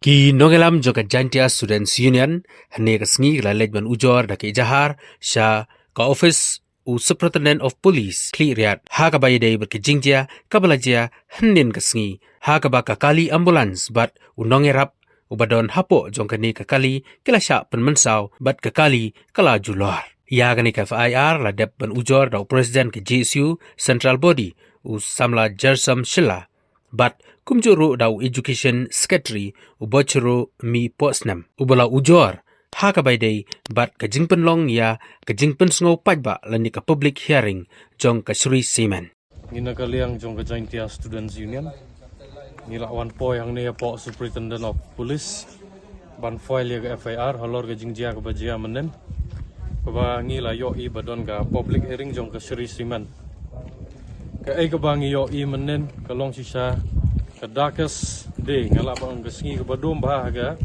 Ki nongelam joka Jantia Students Union hane kasngi lalej ban ujor dake jahar sha ka office u Superintendent of Police Kli Riat ha ka bayadai berkejingja kabalajia hanin kasngi ha ka baka kali ambulance bat u nongerap ubadon hapo jongkani kakali kilasha penmensau bat kakali kala julor ya gani ka FIR la dep ban ujor da president ke JSU Central Body u samla jersam shila bat kumjuru dau education secretary ubochuru mi posnam ubala ujor ha ka baidai bat ka jingpen long ya ka jingpen sngo pajba lani ka public hearing jong ka Sri Semen ngina kaliang jong ka Jantia Students Union ngila wan po yang ne po Superintendent of Police ban foil ya ka FIR halor ka jingjia ka bajia menen ba ngila yo I badon ka public hearing jong ka Sri Semen ka ay ka bangi yo I menen kalong sisa kadakas de ngala ba ang gasngi ka badum bahaga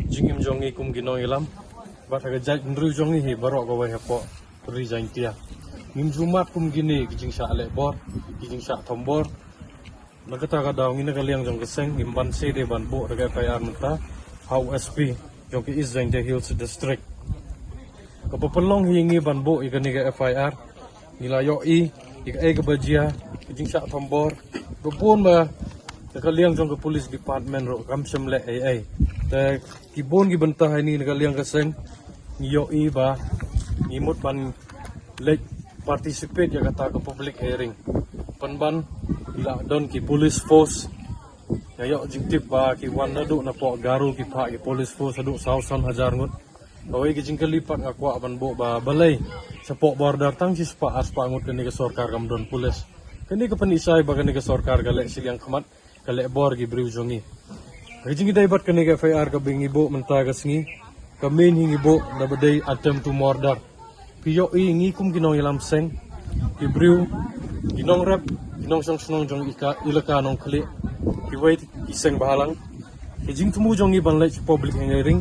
jingim jongi kum ginong ilam bat aga jaj ndru jongi hi baro ka wa po resign tia nim jumat kum gini kijing sa ale bor kijing sa tombor nagata ka daw ngina kaliang jong kaseng imban se de ban bo daga FIR menta how SP jong ki is Jantia Hills district kapapalong hingi ban bo ikani ka FIR nila yo I ay ka bajia kijing sa tombor bubun ba nakaliang jong ka police department ro kamsam le ay ta kibon gi bantah ni nakaliang kaseng niyo I ba ngimut ban le participate ya kata ka public hearing panban ila don ki police force ngayo jingtip ba ki wan nadu na po garu ki pa ki police force adu 1000 ngut away ki jing kalipat ngakwa ban bo ba balay sa po border tang sis pa aspa ngut kani ka sarkar kam don police kani ka panisay ba kani ka sarkar gale silang kamat kale bor gi briw jongi rejing day bat kani ka FIR ka bingibo mentagas ngi kamin hingibo na baday attempt to murder piyo I ngi kum ginong ilam seng ki briw ginong rap ginong song jong ilaka nong kali ki wait iseng bahalang rejing tumu jongi ban lay public hearing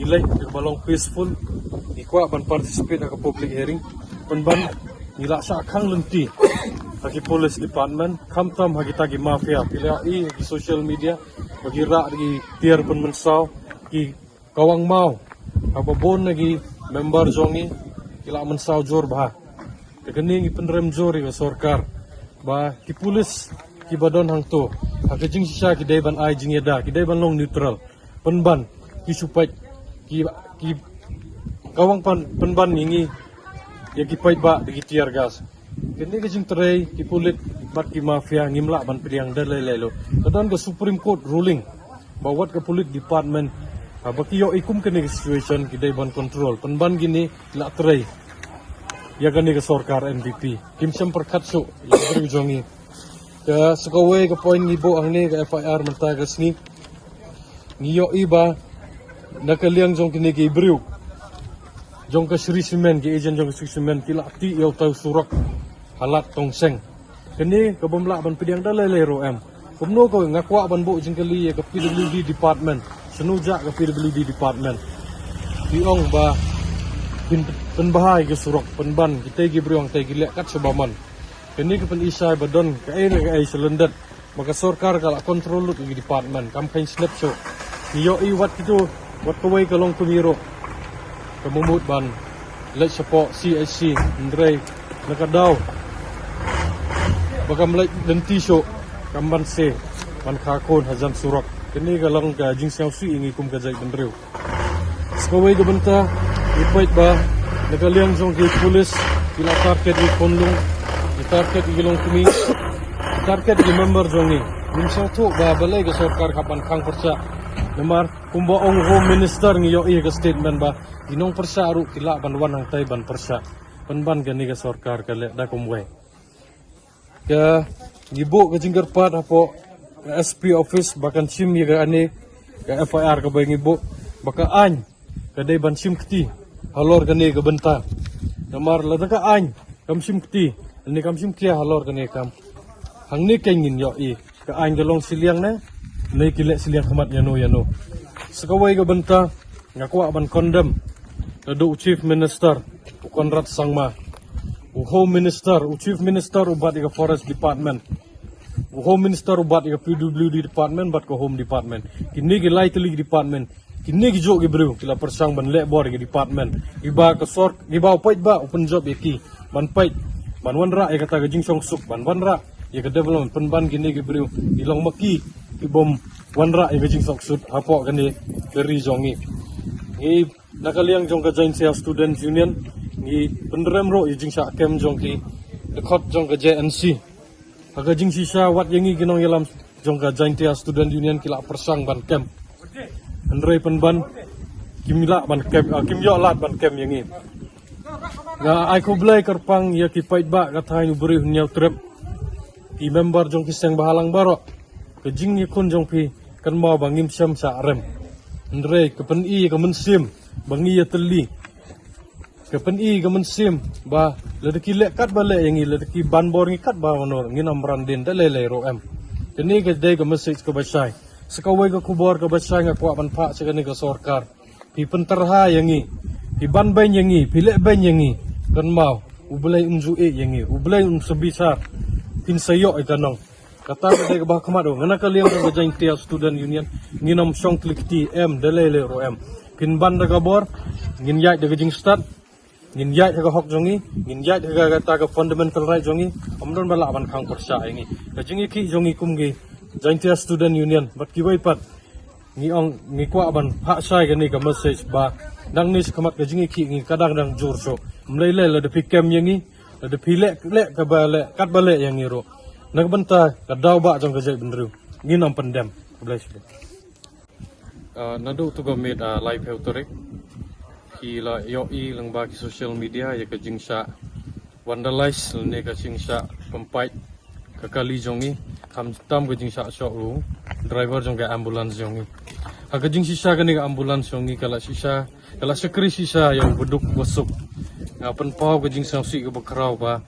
ilay balong peaceful ikwa ban participate ka public hearing ban nila sa khang lenti hagi police department kamtam hagi tagi mafia pila I hagi social media hagi ra hagi tier pun mensaw ki kawang mau ababon lagi member jongi kila mensaw jor bah kening penrem jori ka sarkar ba ki police ki badon hang to hagi jing sisa ki deban ai jing yada ki deban long neutral penban ki supai ki kawang penban ini ya ki pait ba di tier gas kini kajing terai ki pulit bat ki mafia ngimla ban piliang dalai lelo kadang ke Supreme Court ruling bawat ke pulit department baki yo ikum kini situation ki dai ban control penban gini la terai ya kani ke sarkar MVP kim sem perkatsu ya berjongi ke sekawe ke poin ngibo ang ni ke FIR mentagas ni ngiyo iba nakaliang jong kini ki briu jong ka Sri Semen ki agent jong Sri Semen kila ti yaw taw surak halat tongseng kini kabamla ban pidiang dalai lero em kumno ko ngakwa ban bo jingkali ka PWD department senuja ka PWD department tiong ba penbahay ka surak penban kita gi briong tay gilek kat sebaman kini ka penisay badon ka ay selendet maka sarkar kala kontrol lut gi department campaign snapshot yo I wat itu wat kaway kalong kumiro kamumut ban let support CSC ndrei nakadaw bakam let lenti so kamban se man khakon hazam surak kini galang ka jing siaw sui ingi kum ka jai benreu skawai ga banta ipait ba nakaliang jong ki police kila target di konlung di target gilong kumi target di member jongi nim siaw tu ba balai ga sarkar kapan khang persa namar kumba ong home minister ngiyo I ka statement ba ginong persa aru kila banwan hang tay ban persa penban gani ka sarkar kale da kumwe ka gibo ka jinggar pat apo ka SP office bakan sim ya ka ani ka FIR ka bay gibo baka an ka day ban sim kti halor gani ka benta namar lada ka an kam sim kti ani kam sim kya halor gani kam hang ni kengin yo I ka an galong siliang na nay kile siliang khamat yano sekawai ka benta ngakwa ban condemn do chief minister Konrad Sangma home minister chief minister ubat ka forest department Home Minister ubat ke PWD department bat ke Home Department. Kini ke lai teli department. Kini ke jok ke bro kila persang ban lek bor ke department. Iba ke sor iba upait ba open job yaki. Ban pait ban wan ra kata ke jing song suk ban wan ra ya ke development pen ban kini ke bro ilong maki ibom wan ra ke jing song suk hapo kani dari jongi. Ni nakaliang jong ka join student union ni penderem ro jing sa kem jong ki dekot jong ka JNC. Aga jing sisa wat yangi ginong yalam jong ka join student union kila persang ban kem. Andre penban kimila ban kem kim yo lat ban kem yangi. Ga ai ko blai kerpang ya ki pait ba katai nu beri nyau trep. Ki member jong ki seng bahalang baro. Ke jing ni kun jong pi kan mau bangim syam sa rem. Andre kepen i ke mensim bangi ya teli. Kepen i ke mensim ba ledeki lek kat ba lek yangi ledeki ban bor ngi kat ba manor ngi namran din dalele ro em. Kini ke dai ke message ke basai. Sekawai ke kubor ke basai nga kwa ban pak sekani ke sorkar. Pi penterha yangi. Pi ban ben yangi, pi lek ben yangi. Kan mau ubelai unju e yangi, ubelai sebisar. Tin sayok ikanong. Kata ke dai ke bah kemat ngana kaliang ke jain tia student union nginom song klikti em dalele ro em. Pin ban daga bor ngin yai daga jing start ngin yai daga hok jongi ngin yai daga kata ke fundamental right jongi amdon bala ban khang persya ini ka jingi ki jongi kumgi jaintia student union bat ki wai pat ngi ong ngi kwa ban ha sai ke ni ka message ba dang ni skamat ke jingi ki ngi kadang dang jur so mlai le la de pikem yangi la de pilek lek ka bale kat bale yangi ro nag banta ka daw ba jong ka jai benru ngi nom pendem bless nado to go made live health kila yo i lang ba ki social media ya ka jingsa vandalize ne ka jingsa pempait ka kali jongi kam tam ka jingsa shop ru driver jong ka ambulance jongi ka jing sisa ka ni ka ambulance jongi kala sisa kala sekri sisa yang beduk wasuk pen pau ka jingsa si ka bakrau ba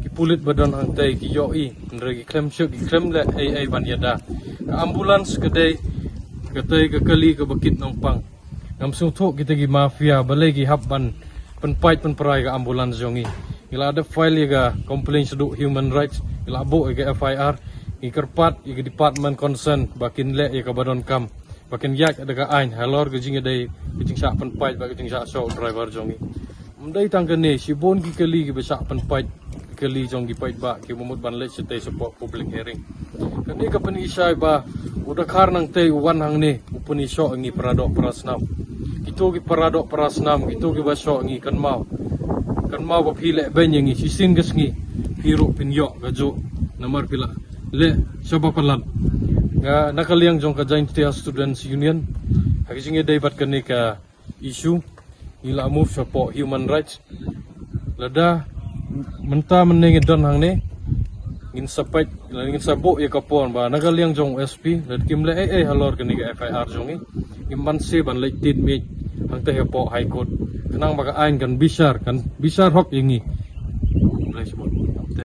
ki pulit badan hantai ki yo i ndre ki klem syuk ki klem le ai ban yada ka ambulance ka dai katay ka kali ka bakit ng pang ngamsung thok kita gi mafia balay gi habban penpait penperai ka ambulance jongi ila ada file ga complaint sedu human rights ila bo ga FIR ikerpat i department concern bakin le ka badon kam bakin yak ada ka ain halor ga jinga dai jing sa penpait ba jing sa show driver jongi mdai tangkane si bon gi kali gi besa penpait kali jongi pait ba ki mumut ban le setay support public hearing kani ka pani isay ba udah karnang teh uwan hang ni upuni show ngi paradok prasnam itu gi paradok prasnam itu gi baso ngi kan mau ba phile ben ngi sisin gas ngi hiru pinyo gajo nomor pila le soba palan ga nakaliang jong ka jain tia students union hagi singe dai bat kani ka issue ila move support human rights lada menta menengi don hang ni ngin sapait ngin sabo ya kapon ba nagaliang jong SP lad kimle halor kani ka FIR jongi imban se ban laitin mi ang te po high court kanang maka ain kan bisar hok ingi